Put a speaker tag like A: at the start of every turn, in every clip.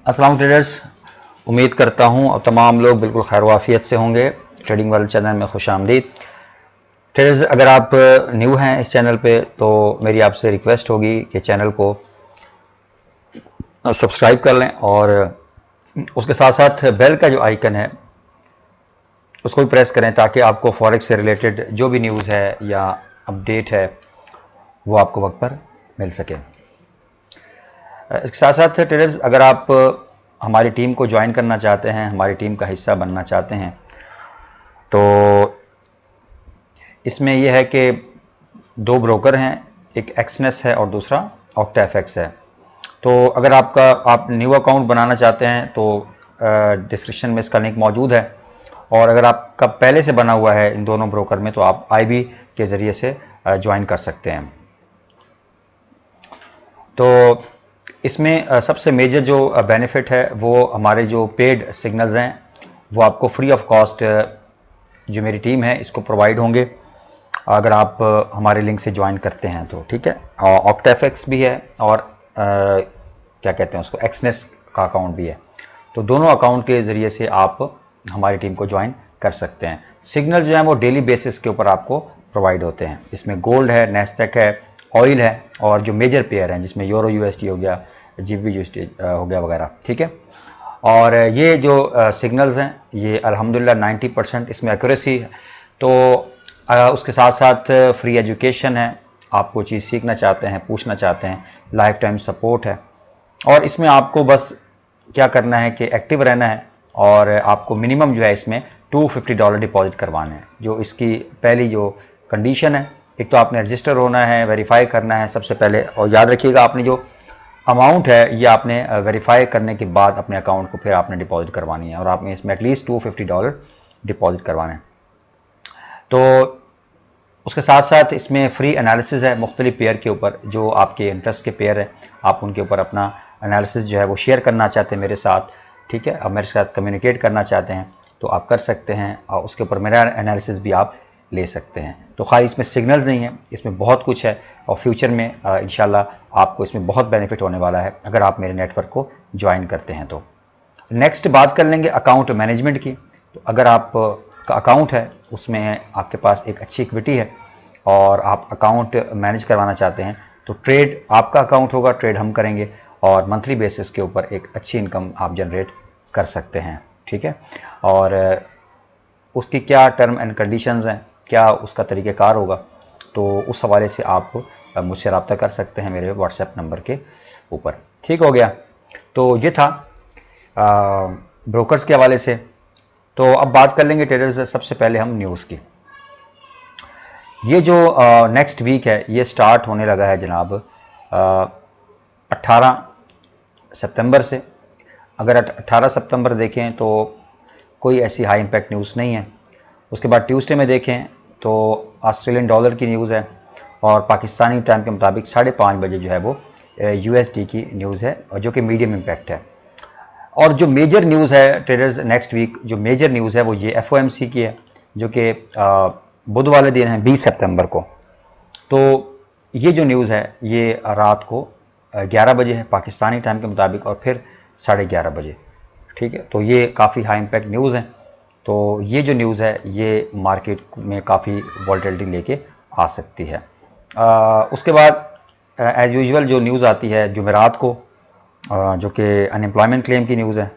A: अस्सलाम ट्रेडर्स, उम्मीद करता हूँ और तमाम लोग बिल्कुल खैर वाफियत से होंगे। ट्रेडिंग वर्ल्ड चैनल में खुश आमदीद। ट्रेडर्स, अगर आप न्यू हैं इस चैनल पे तो मेरी आपसे रिक्वेस्ट होगी कि चैनल को सब्सक्राइब कर लें और उसके साथ साथ बेल का जो आइकन है उसको भी प्रेस करें ताकि आपको फॉरेक्स से रिलेटेड जो भी न्यूज़ है या अपडेट है वो आपको वक्त पर मिल सके। इसके साथ साथ ट्रेडर्स, अगर आप हमारी टीम को ज्वाइन करना चाहते हैं, हमारी टीम का हिस्सा बनना चाहते हैं, तो इसमें यह है कि दो ब्रोकर हैं, एक एक्सनेस है और दूसरा ऑक्टाफेक्स है। तो अगर आप न्यू अकाउंट बनाना चाहते हैं तो डिस्क्रिप्शन में इसका लिंक मौजूद है, और अगर आपका पहले से बना हुआ है इन दोनों ब्रोकर में तो आप IB के ज़रिए से ज्वाइन कर सकते हैं। तो इसमें सबसे मेजर जो बेनिफिट है वो हमारे जो पेड सिग्नल्स हैं वो आपको फ्री ऑफ कॉस्ट जो मेरी टीम है इसको प्रोवाइड होंगे अगर आप हमारे लिंक से ज्वाइन करते हैं तो, ठीक है। ऑक्टाफेक्स भी है और क्या कहते हैं उसको, एक्सनेस का अकाउंट भी है। तो दोनों अकाउंट के ज़रिए से आप हमारी टीम को ज्वाइन कर सकते हैं। सिग्नल जो है वो डेली बेसिस के ऊपर आपको प्रोवाइड होते हैं। इसमें गोल्ड है, नेस्टेक है, ऑयल है और जो मेजर पेयर हैं जिसमें यूरो USD हो गया, GB USD हो गया वगैरह, ठीक है। और ये जो सिग्नल्स हैं ये अल्हम्दुलिल्लाह 90% इसमें एक्यूरेसी है। तो उसके साथ साथ फ्री एजुकेशन है, आप कोई चीज़ सीखना चाहते हैं, पूछना चाहते हैं, लाइफ टाइम सपोर्ट है। और इसमें आपको बस क्या करना है कि एक्टिव रहना है और आपको मिनिमम जो है इसमें $250 डिपॉजिट करवाना है। जो इसकी पहली जो कंडीशन है, एक तो आपने रजिस्टर होना है, वेरीफाई करना है सबसे पहले, और याद रखिएगा आपने जो अमाउंट है ये आपने वेरीफाई करने के बाद अपने अकाउंट को फिर आपने डिपॉजिट करवानी है और आपने इसमें एटलीस्ट $250 डिपॉजिट करवाना है। तो उसके साथ साथ इसमें फ्री एनालिसिस है मुख्तलिफ पेयर के ऊपर, जो आपके इंटरेस्ट के पेयर हैं आप उनके ऊपर अपना एनालिसिस जो है वो शेयर करना चाहते हैं मेरे साथ, ठीक है, और मेरे साथ कम्युनिकेट करना चाहते हैं तो आप कर सकते हैं और उसके ऊपर मेरा एनालिसिस भी आप ले सकते हैं। तो खाली इसमें सिग्नल्स नहीं है, इसमें बहुत कुछ है और फ्यूचर में इंशाल्लाह आपको इसमें बहुत बेनिफिट होने वाला है अगर आप मेरे नेटवर्क को ज्वाइन करते हैं। तो नेक्स्ट बात कर लेंगे अकाउंट मैनेजमेंट की। तो अगर आप का अकाउंट है उसमें आपके पास एक अच्छी इक्विटी है और आप अकाउंट मैनेज करवाना चाहते हैं तो ट्रेड आपका अकाउंट होगा, ट्रेड हम करेंगे और मंथली बेसिस के ऊपर एक अच्छी इनकम आप जनरेट कर सकते हैं, ठीक है। और उसकी क्या टर्म एंड कंडीशंस हैं, क्या उसका तरीक़ेकार होगा, तो उस हवाले से आप मुझसे रब्ता कर सकते हैं मेरे व्हाट्सएप नंबर के ऊपर, ठीक हो गया। तो ये था ब्रोकर्स के हवाले से। तो अब बात कर लेंगे ट्रेडर्स सबसे पहले हम न्यूज़ की। ये जो नेक्स्ट वीक है ये स्टार्ट होने लगा है जनाब 18 सितंबर से। अगर 18 सितंबर देखें तो कोई ऐसी हाई इम्पैक्ट न्यूज़ नहीं है। उसके बाद ट्यूसडे में देखें तो ऑस्ट्रेलियन डॉलर की न्यूज़ है और पाकिस्तानी टाइम के मुताबिक 5:30 बजे जो है वो USD की न्यूज़ है और जो कि मीडियम इम्पैक्ट है। और जो मेजर न्यूज़ है ट्रेडर्स नेक्स्ट वीक, जो मेजर न्यूज़ है वो ये FOMC की है जो कि बुध वाले दिन है 20 सितंबर को। तो ये जो न्यूज़ है ये रात को 11 बजे है पाकिस्तानी टाइम के मुताबिक और फिर 11:30 बजे, ठीक है। तो ये काफ़ी हाई इम्पैक्ट न्यूज़ हैं। तो ये जो न्यूज़ है ये मार्केट में काफ़ी वॉलेटिलिटी लेके आ सकती है। उसके बाद एज़ यूजुअल जो न्यूज़ आती है जुमेरात को, जो कि अनएम्प्लॉयमेंट क्लेम की न्यूज़ है,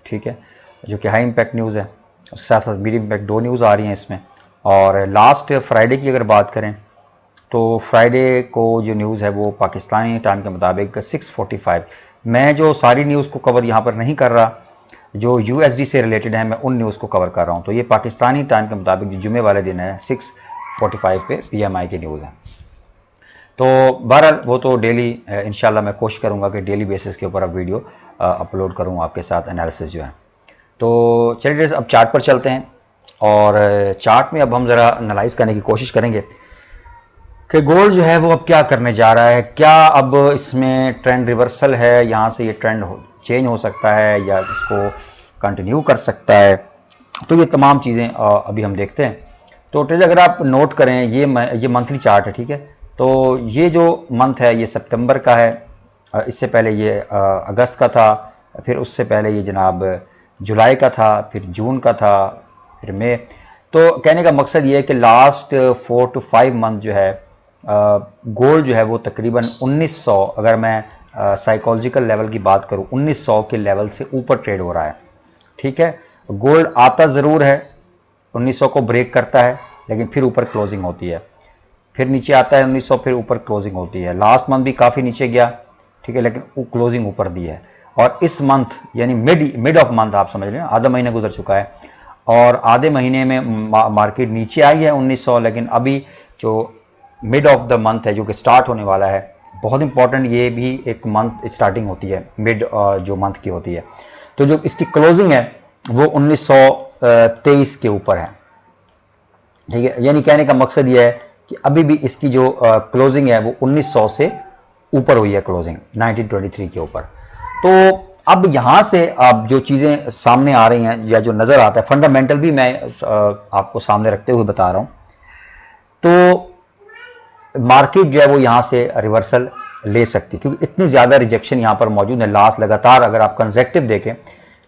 A: ठीक है, जो कि हाई इम्पैक्ट न्यूज़ है। उसके साथ साथ मीडियम इम्पैक्ट दो न्यूज़ आ रही हैं इसमें। और लास्ट फ्राइडे की अगर बात करें तो फ्राइडे को जो न्यूज़ है वो पाकिस्तानी टाइम के मुताबिक 6:45। मैं जो सारी न्यूज़ को कवर यहाँ पर नहीं कर रहा, जो USD से रिलेटेड है मैं उन न्यूज़ को कवर कर रहा हूँ। तो ये पाकिस्तानी टाइम के मुताबिक जो जुमे वाले दिन है 6:45 पे PMI की न्यूज़ है। तो बहरहाल वो तो डेली इंशाल्लाह मैं कोशिश करूँगा कि डेली बेसिस के ऊपर अब वीडियो अपलोड करूँ आपके साथ एनालिसिस जो है। तो चलिए अब चार्ट पर चलते हैं और चार्ट में अब हम ज़रा एनालाइज करने की कोशिश करेंगे कि गोल्ड जो है वो अब क्या करने जा रहा है। क्या अब इसमें ट्रेंड रिवर्सल है, यहाँ से ये ट्रेंड चेंज हो सकता है या इसको कंटिन्यू कर सकता है, तो ये तमाम चीज़ें अभी हम देखते हैं। तो ट्रेड अगर आप नोट करें ये मंथली चार्ट है, ठीक है। तो ये जो मंथ है ये सितंबर का है, इससे पहले ये अगस्त का था फिर उससे पहले ये जनाब जुलाई का था, फिर जून का था, फिर मई। तो कहने का मकसद ये है कि लास्ट 4 to 5 मंथ जो है गोल्ड जो है वो तकरीबन 1900, अगर मैं साइकोलॉजिकल लेवल की बात करूं, 1900 के लेवल से ऊपर ट्रेड हो रहा है। ठीक है, गोल्ड आता ज़रूर है, 1900 को ब्रेक करता है, लेकिन फिर ऊपर क्लोजिंग होती है, फिर नीचे आता है 1900, फिर ऊपर क्लोजिंग होती है। लास्ट मंथ भी काफ़ी नीचे गया, ठीक है, लेकिन क्लोजिंग ऊपर दी है। और इस मंथ यानी मिड ऑफ मंथ आप समझ लें, आधा महीना गुजर चुका है और आधे महीने में मार्केट नीचे आई है 1900, लेकिन अभी जो मिड ऑफ द मंथ है जो कि स्टार्ट होने वाला है, बहुत इंपॉर्टेंट, ये भी एक मंथ स्टार्टिंग होती है, मिड जो मंथ की होती है, तो जो इसकी क्लोजिंग है वो 1923 के ऊपर है। ठीक है, यानी कहने का मकसद ये है कि अभी भी इसकी जो क्लोजिंग है वो 1900 से ऊपर हुई है, क्लोजिंग 1923 के ऊपर। तो अब यहां से अब जो चीजें सामने आ रही हैं या जो नजर आता है, फंडामेंटल भी मैं आपको सामने रखते हुए बता रहा हूं, तो मार्केट जो है वो यहां से रिवर्सल ले सकती है, क्योंकि इतनी ज्यादा रिजेक्शन यहां पर मौजूद है। लास्ट लगातार अगर आप कंसेक्टिव देखें,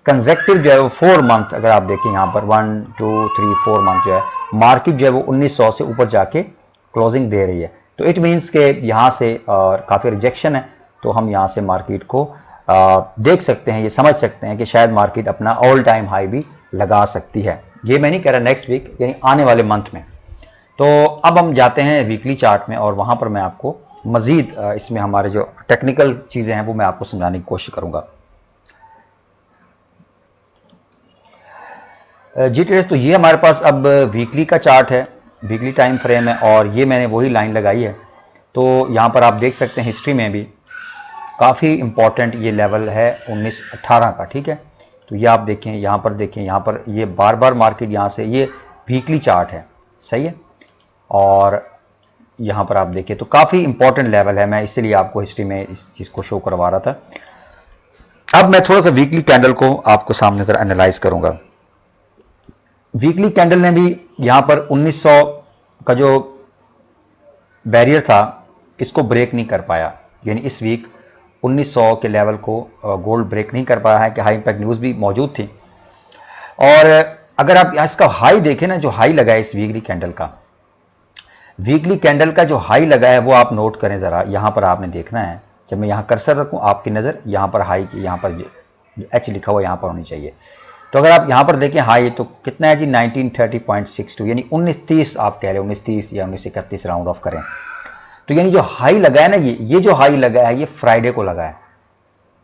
A: कंसेक्टिव जो है वो 4 मंथ अगर आप देखें यहां पर 1 2 3 4 मंथ जो है मार्केट जो है वो 1900 से ऊपर जाके क्लोजिंग दे रही है। तो इट मीन्स के यहां से काफी रिजेक्शन है, तो हम यहां से मार्केट को देख सकते हैं, ये समझ सकते हैं कि शायद मार्केट अपना ऑल टाइम हाई भी लगा सकती है। ये मैं नहीं कह रहा नेक्स्ट वीक, यानी आने वाले मंथ में। तो अब हम जाते हैं वीकली चार्ट में और वहां पर मैं आपको मजीद इसमें हमारे जो टेक्निकल चीजें हैं वो मैं आपको समझाने की कोशिश करूंगा। जी ट्रेडर्स, तो ये हमारे पास अब वीकली का चार्ट है, वीकली टाइम फ्रेम है, और ये मैंने वही लाइन लगाई है। तो यहाँ पर आप देख सकते हैं हिस्ट्री में भी काफ़ी इंपॉर्टेंट ये लेवल है 1918 का। ठीक है, तो ये आप देखें, यहाँ पर देखें, यहाँ पर ये बार बार मार्केट यहाँ से, ये वीकली चार्ट है, सही है, और यहाँ पर आप देखें तो काफ़ी इंपॉर्टेंट लेवल है। मैं इसीलिए आपको हिस्ट्री में इस चीज़ को शो करवा रहा था। अब मैं थोड़ा सा वीकली कैंडल को आपको सामने तरह एनालाइज करूंगा। वीकली कैंडल ने भी यहां पर 1900 का जो बैरियर था इसको ब्रेक नहीं कर पाया, यानी इस वीक 1900 के लेवल को गोल्ड ब्रेक नहीं कर पाया है, कि हाई इंपैक्ट न्यूज़ भी मौजूद थी। और अगर आप इसका हाई देखें ना, जो हाई लगा है इस वीकली कैंडल का, वीकली कैंडल का जो हाई लगा है वो आप नोट करें ज़रा, यहां पर आपने देखना है। जब मैं यहां कर्सर रखूं, आपकी नज़र यहां पर हाई की, यहां पर एच लिखा हुआ यहां पर होनी चाहिए। तो अगर आप यहां पर देखें हाई, तो कितना है जी 1930.62, यानी 1930 आप कह रहे हैं, 1930 या 1931 राउंड ऑफ करें। तो यानी जो हाई लगा है ना, ये जो हाई लगा है ये फ्राइडे को लगा है,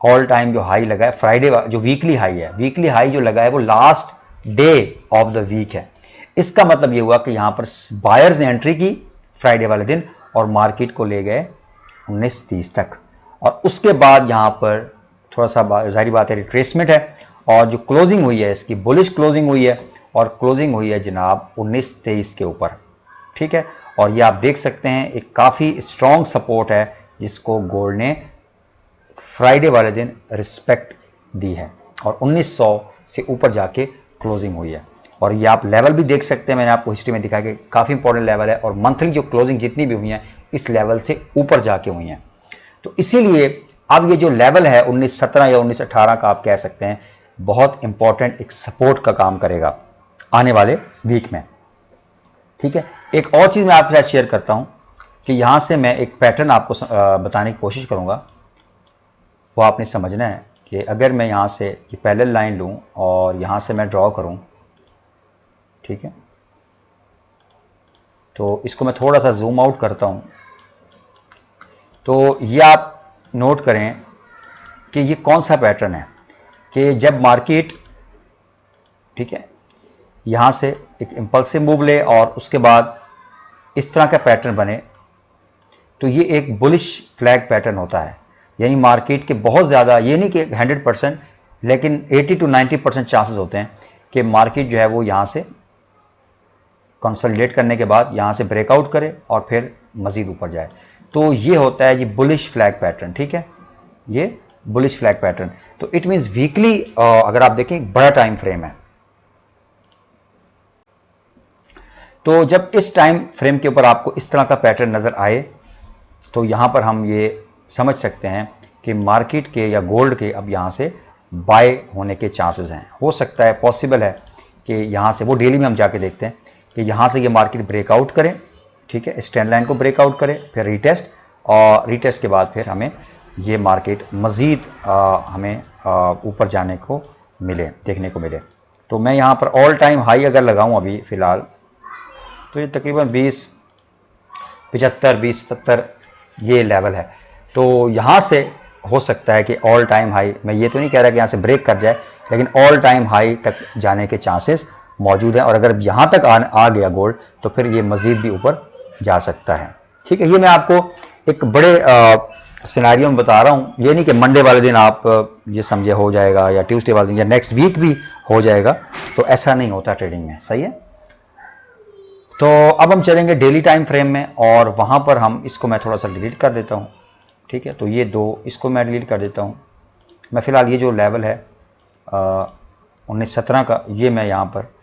A: ऑल टाइम जो हाई लगा है फ्राइडे, जो वीकली हाई है, वीकली हाई जो लगा है वो last day of the week है। इसका मतलब ये हुआ कि यहां पर बायर्स ने एंट्री की फ्राइडे वाले दिन और मार्केट को ले गए 1930 तक, और उसके बाद यहां पर थोड़ा सा जाहिर बात है रिट्रेसमेंट है, और जो क्लोजिंग हुई है इसकी बुलिश क्लोजिंग हुई है, और क्लोजिंग हुई है जनाब 1923 के ऊपर। ठीक है, और ये आप देख सकते हैं एक काफ़ी स्ट्रॉन्ग सपोर्ट है जिसको गोल्ड ने फ्राइडे वाले दिन रिस्पेक्ट दी है, और 1900 से ऊपर जाके क्लोजिंग हुई है। और ये आप लेवल भी देख सकते हैं, मैंने आपको हिस्ट्री में दिखाया कि काफ़ी इंपॉर्टेंट लेवल है, और मंथली जो क्लोजिंग जितनी भी हुई है इस लेवल से ऊपर जाके हुई हैं। तो इसीलिए अब ये जो लेवल है 1917 या 1918 का आप कह सकते हैं, बहुत इंपॉर्टेंट एक सपोर्ट का काम करेगा आने वाले वीक में। ठीक है, एक और चीज मैं आपके साथ शेयर करता हूं कि यहां से मैं एक पैटर्न आपको बताने की कोशिश करूंगा, वो आपने समझना है कि अगर मैं यहां से ये पैरेलल लाइन लूं और यहां से मैं ड्रॉ करूं, ठीक है, तो इसको मैं थोड़ा सा जूम आउट करता हूं, तो ये आप नोट करें कि ये कौन सा पैटर्न है, कि जब मार्केट, ठीक है, यहां से एक इंपल्सिव मूव ले और उसके बाद इस तरह का पैटर्न बने, तो ये एक बुलिश फ्लैग पैटर्न होता है। यानी मार्केट के बहुत ज़्यादा, ये नहीं कि 100%, लेकिन 80 to 90% चांसेस होते हैं कि मार्केट जो है वो यहां से कंसोलिडेट करने के बाद यहां से ब्रेकआउट करे और फिर मजीद ऊपर जाए। तो ये होता है जी बुलिश फ्लैग पैटर्न। ठीक है, ये बुलिश फ्लैग पैटर्न। तो इट मींस वीकली अगर आप देखें बड़ा टाइम फ्रेम है, तो जब इस टाइम फ्रेम के ऊपर आपको इस तरह का पैटर्न नजर आए, तो यहां पर हम ये समझ सकते हैं कि मार्केट के या गोल्ड के अब यहां से बाय होने के चांसेस हैं। हो सकता है, पॉसिबल है कि यहाँ से, वो डेली में हम जाके देखते हैं कि यहाँ से ये मार्केट ब्रेकआउट करे, ठीक है, इस ट्रेंड लाइन को ब्रेकआउट करे, फिर रीटेस्ट, और रीटेस्ट के बाद फिर हमें ये मार्केट मज़ीद हमें ऊपर जाने को मिले, देखने को मिले। तो मैं यहाँ पर ऑल टाइम हाई अगर लगाऊँ अभी फ़िलहाल, तो ये तकरीबन 20.75, 20.70 ये लेवल है। तो यहाँ से हो सकता है कि ऑल टाइम हाई, मैं ये तो नहीं कह रहा कि यहाँ से ब्रेक कर जाए, लेकिन ऑल टाइम हाई तक जाने के चांसेस मौजूद हैं। और अगर यहाँ तक आ गया गोल्ड, तो फिर ये मज़ीद भी ऊपर जा सकता है, ठीक है। ये मैं आपको एक बड़े सिनेरियो में बता रहा हूँ, ये नहीं कि मंडे वाले दिन आप ये समझे हो जाएगा, या ट्यूसडे वाले दिन, या नेक्स्ट वीक भी हो जाएगा, तो ऐसा नहीं होता ट्रेडिंग में, सही है। तो अब हम चलेंगे डेली टाइम फ्रेम में, और वहाँ पर हम इसको, मैं थोड़ा सा डिलीट कर देता हूँ, ठीक है। तो ये दो, इसको मैं डिलीट कर देता हूँ। मैं फ़िलहाल ये जो लेवल है 19-17 का, ये मैं यहाँ पर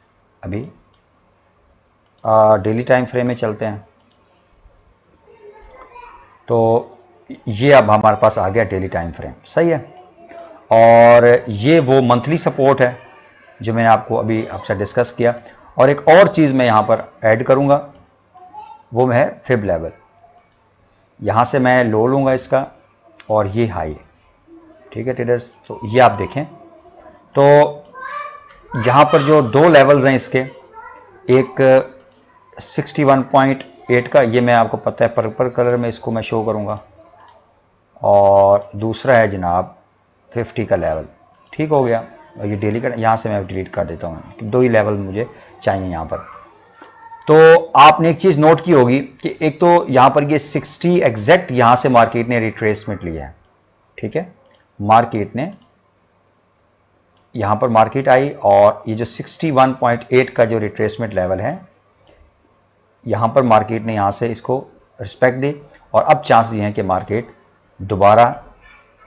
A: अभी डेली टाइम फ्रेम में चलते हैं। तो ये अब हमारे पास आ गया डेली टाइम फ्रेम, सही है। और ये वो मंथली सपोर्ट है जो मैंने आपको अभी आपसे डिस्कस किया। और एक और चीज़ मैं यहाँ पर ऐड करूँगा, वो है फिब लेवल। यहाँ से मैं लो लूँगा इसका, और ये हाई, ठीक है ट्रेडर्स। तो ये आप देखें, तो यहाँ पर जो दो लेवल्स हैं इसके, एक 61.8 का, ये मैं आपको पता है पर्पल कलर में इसको मैं शो करूँगा, और दूसरा है जनाब 50 का लेवल, ठीक हो गया। और ये डेली का, यहाँ से मैं डिलीट कर देता हूँ, दो ही लेवल मुझे चाहिए यहाँ पर। तो आपने एक चीज़ नोट की होगी कि एक तो यहाँ पर ये 60 एग्जैक्ट यहाँ से मार्केट ने रिट्रेसमेंट लिया है, ठीक है। मार्केट ने यहाँ पर मार्केट आई, और ये जो 61.8 का जो रिट्रेसमेंट लेवल है, यहाँ पर मार्केट ने यहाँ से इसको रिस्पेक्ट दी, और अब चांस ये हैं कि मार्केट दोबारा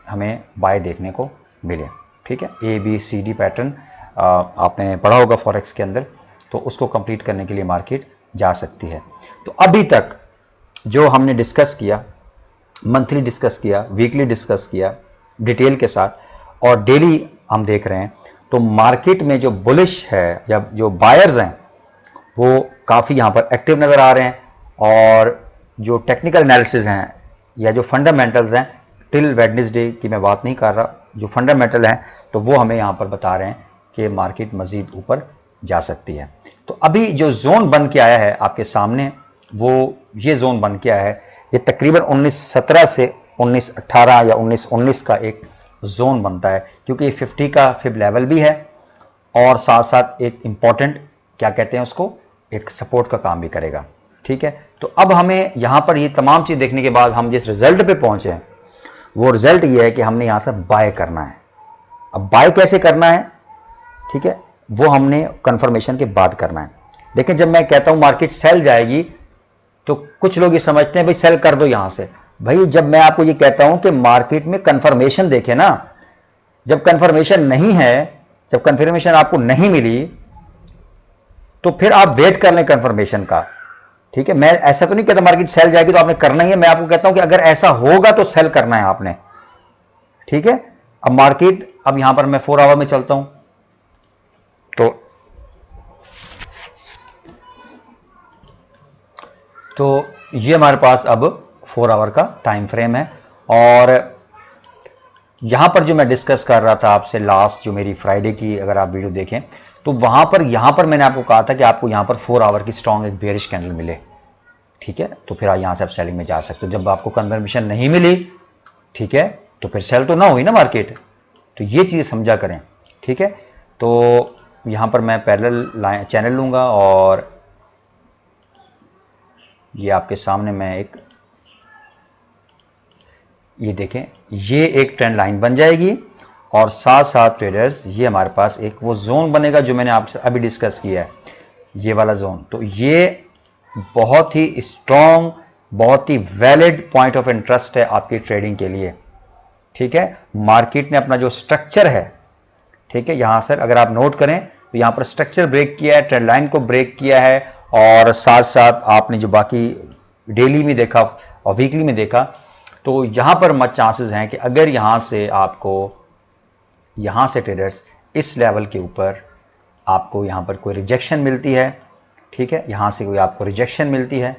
A: हमें बाय देखने को मिले, ठीक है। ABCD पैटर्न आपने पढ़ा होगा फॉरेक्स के अंदर, तो उसको कंप्लीट करने के लिए मार्केट जा सकती है। तो अभी तक जो हमने डिस्कस किया, मंथली डिस्कस किया, वीकली डिस्कस किया डिटेल के साथ, और डेली हम देख रहे हैं, तो मार्केट में जो बुलिश है या जो बायर्स हैं वो काफ़ी यहाँ पर एक्टिव नज़र आ रहे हैं। और जो टेक्निकल एनालिसिस हैं या जो फंडामेंटल्स हैं, टिल वेडनेसडे की मैं बात नहीं कर रहा, जो फंडामेंटल हैं, तो वो हमें यहाँ पर बता रहे हैं कि मार्केट मज़ीद ऊपर जा सकती है। तो अभी जो जोन बन के आया है आपके सामने, वो ये जोन बन के आया है, ये तकरीबन 19-17 से 19-18 या 19-19 का एक जोन बनता है, क्योंकि ये 50 का फिब लेवल भी है, और साथ साथ एक इंपॉर्टेंट, क्या कहते हैं उसको, एक सपोर्ट का काम भी करेगा, ठीक है। तो अब हमें यहाँ पर ये तमाम चीज़ देखने के बाद हम जिस रिजल्ट पे पहुंचे हैं, वो रिजल्ट ये है कि हमने यहाँ से बाय करना है। अब बाय कैसे करना है, ठीक है, वो हमने कंफर्मेशन के बाद करना है। देखिए, जब मैं कहता हूं मार्केट सेल जाएगी, तो कुछ लोग ये समझते हैं भाई सेल कर दो यहां से। भाई जब मैं आपको ये कहता हूं कि मार्केट में कंफर्मेशन देखे ना, जब कंफर्मेशन नहीं है, जब कंफर्मेशन आपको नहीं मिली, तो फिर आप वेट कर लें कंफर्मेशन का, ठीक है। मैं ऐसा तो नहीं कहता मार्केट सेल जाएगी तो आपने करना ही है, मैं आपको कहता हूं कि अगर ऐसा होगा तो सेल करना है आपने, ठीक है। अब मार्केट, अब यहां पर मैं 4 आवर में चलता हूं, तो ये हमारे पास अब 4 आवर का टाइम फ्रेम है। और यहां पर जो मैं डिस्कस कर रहा था आपसे लास्ट, जो मेरी फ्राइडे की अगर आप वीडियो देखें, तो वहां पर यहां पर मैंने आपको कहा था कि आपको यहां पर 4 आवर की स्ट्रॉन्ग एक बेरिश कैंडल मिले, ठीक है, तो फिर यहां से आप सेलिंग में जा सकते हो। जब आपको कंफर्मेशन नहीं मिली, ठीक है, तो फिर सेल तो ना हुई ना मार्केट, तो ये चीज़ समझा करें, ठीक है। तो यहां पर मैं पैरेलल चैनल लूंगा, और ये आपके सामने मैं एक, ये देखें, ये एक ट्रेंड लाइन बन जाएगी, और साथ साथ ट्रेडर्स ये हमारे पास एक वो जोन बनेगा जो मैंने आपसे अभी डिस्कस किया है, ये वाला जोन। तो ये बहुत ही स्ट्रॉन्ग, बहुत ही वैलिड पॉइंट ऑफ इंटरेस्ट है आपकी ट्रेडिंग के लिए, ठीक है। मार्केट ने अपना जो स्ट्रक्चर है, ठीक है, यहां सर अगर आप नोट करें तो यहां पर स्ट्रक्चर ब्रेक किया है, ट्रेंड लाइन को ब्रेक किया है, और साथ साथ आपने जो बाकी डेली में देखा और वीकली में देखा, तो यहां पर मच चांसेस हैं कि अगर यहां से आपको यहाँ से ट्रेडर्स इस लेवल के ऊपर आपको यहाँ पर कोई रिजेक्शन मिलती है, ठीक है, यहाँ से कोई आपको रिजेक्शन मिलती है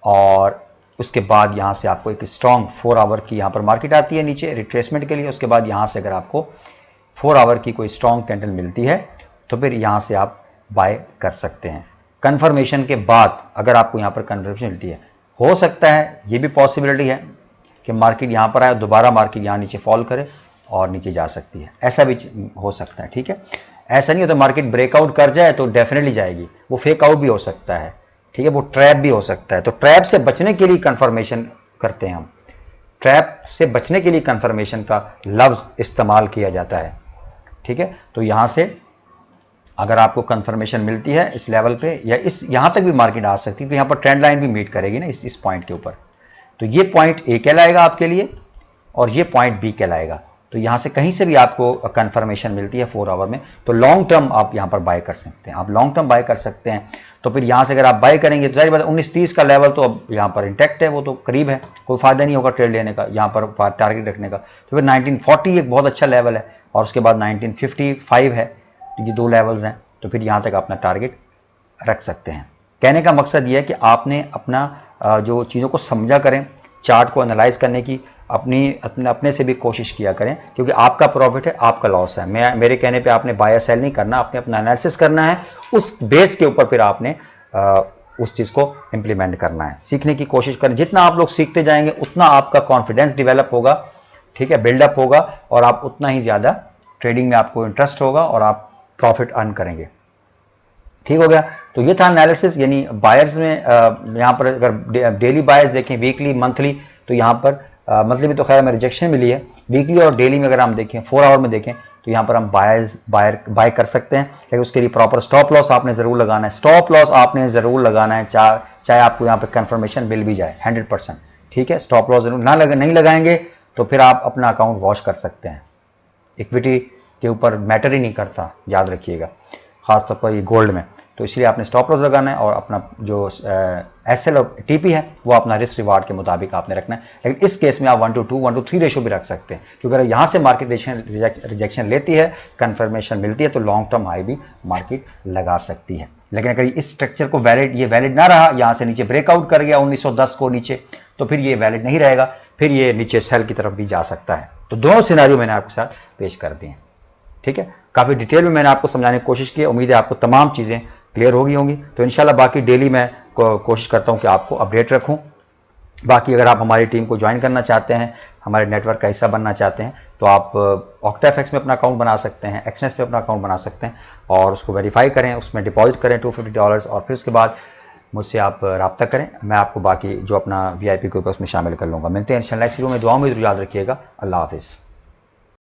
A: और उसके बाद यहाँ से आपको एक स्ट्रॉन्ग 4 आवर की यहाँ पर मार्केट आती है नीचे रिट्रेसमेंट के लिए। उसके बाद यहाँ से अगर आपको 4 आवर की कोई स्ट्रॉन्ग कैंडल मिलती है तो फिर यहाँ से आप बाय कर सकते हैं। कंफर्मेशन के बाद अगर आपको यहाँ पर कंफर्मेशन मिलती है, हो सकता है ये भी पॉसिबिलिटी है कि मार्केट यहाँ पर आए, दोबारा मार्केट यहाँ नीचे फॉल करे और नीचे जा सकती है, ऐसा भी हो सकता है, ठीक है। ऐसा नहीं हो तो मार्केट ब्रेकआउट कर जाए तो डेफिनेटली जाएगी, वो फेक आउट भी हो सकता है, ठीक है, वो ट्रैप भी हो सकता है। तो ट्रैप से बचने के लिए कंफर्मेशन करते हैं हम, ट्रैप से बचने के लिए कंफर्मेशन का लफ्ज इस्तेमाल किया जाता है, ठीक है। तो यहां से अगर आपको कंफर्मेशन मिलती है इस लेवल पे या इस यहां तक भी मार्केट आ सकती है, तो यहां पर ट्रेंड लाइन भी मीट करेगी ना इस पॉइंट के ऊपर, तो ये पॉइंट ए कहलाएगा आपके लिए और ये पॉइंट बी कहलाएगा। तो यहां से कहीं से भी आपको कंफर्मेशन मिलती है 4 आवर में तो लॉन्ग टर्म आप यहां पर बाय कर सकते हैं, आप लॉन्ग टर्म बाय कर सकते हैं। तो फिर यहां से अगर आप बाय करेंगे तो जाहिर बात 19-30 का लेवल तो अब यहां पर इंटैक्ट है, वो तो करीब है, कोई फायदा नहीं होगा ट्रेड लेने का, यहां पर टारगेट रखने का। तो फिर 1940 एक बहुत अच्छा लेवल है और उसके बाद 1955 है, ये 2 लेवल्स हैं, तो फिर यहां तक अपना टारगेट रख सकते हैं। कहने का मकसद ये है कि आपने अपना जो चीज़ों को समझा करें, चार्ट को एनालाइज करने की अपने से भी कोशिश किया करें, क्योंकि आपका प्रॉफिट है, आपका लॉस है। मेरे कहने पे आपने बाय सेल नहीं करना, आपने अपना एनालिसिस करना है, उस बेस के ऊपर फिर आपने उस चीज़ को इम्प्लीमेंट करना है। सीखने की कोशिश करें, जितना आप लोग सीखते जाएंगे उतना आपका कॉन्फिडेंस डेवलप होगा, ठीक है, बिल्डअप होगा और आप उतना ही ज़्यादा ट्रेडिंग में आपको इंटरेस्ट होगा और आप प्रॉफिट अर्न करेंगे। ठीक हो गया। तो ये था एनालिसिस, यानी बायर्स में यहाँ पर अगर डेली बायर्स देखें, वीकली, मंथली, तो यहाँ पर मंथली में तो खैर हमें रिजेक्शन मिली है, वीकली और डेली में अगर हम देखें, 4 आवर में देखें, तो यहाँ पर हम बाय कर सकते हैं। लेकिन उसके लिए प्रॉपर स्टॉप लॉस आपने ज़रूर लगाना है, स्टॉप लॉस आपने ज़रूर लगाना है, चाहे आपको यहाँ पर कंफर्मेशन मिल भी जाए 100%, ठीक है। स्टॉप लॉस जरूर नहीं लगाएंगे तो फिर आप अपना अकाउंट वॉश कर सकते हैं। इक्विटी के ऊपर मैटर ही नहीं करता, याद रखिएगा, खासतौर पर ये गोल्ड में। तो इसलिए आपने स्टॉप लॉस लगाना है और अपना जो एसएल और टीपी है वो अपना रिस्क रिवार्ड के मुताबिक आपने रखना है। लेकिन इस केस में आप 1:2, 1:3 रेशो भी रख सकते हैं, क्योंकि अगर यहाँ से मार्केट रिजेक्शन लेती है, कंफर्मेशन मिलती है, तो लॉन्ग टर्म हाई भी मार्केट लगा सकती है। लेकिन अगर इस स्ट्रक्चर को वैलिड ना रहा, यहाँ से नीचे ब्रेकआउट कर गया 1910 को नीचे, तो फिर ये वैलिड नहीं रहेगा, फिर ये नीचे सेल की तरफ भी जा सकता है। तो दोनों सिनेरियो मैंने आपके साथ पेश कर दिए, ठीक है। काफ़ी डिटेल में मैंने आपको समझाने की कोशिश की है, उम्मीद है आपको तमाम चीज़ें क्लियर हो गई होंगी। तो इंशाल्लाह बाकी डेली मैं कोशिश करता हूं कि आपको अपडेट रखूं। बाकी अगर आप हमारी टीम को ज्वाइन करना चाहते हैं, हमारे नेटवर्क का हिस्सा बनना चाहते हैं, तो आप ऑक्टाफेक्स में अपना अकाउंट बना सकते हैं, एक्सनेस में अपना अकाउंट बना सकते हैं और उसको वेरीफाई करें, उसमें डिपॉजिट करें $250 और फिर उसके बाद मुझसे आप रब्ता करें। मैं आपको बाकी जो अपना VIP ग्रुप है उसमें शामिल कर लूँगा। मिलते हैं इंशाल्लाह नेक्स्ट वीडियो में, दुआ में ज़रूर याद रखिएगा। अल्लाह हाफिज़।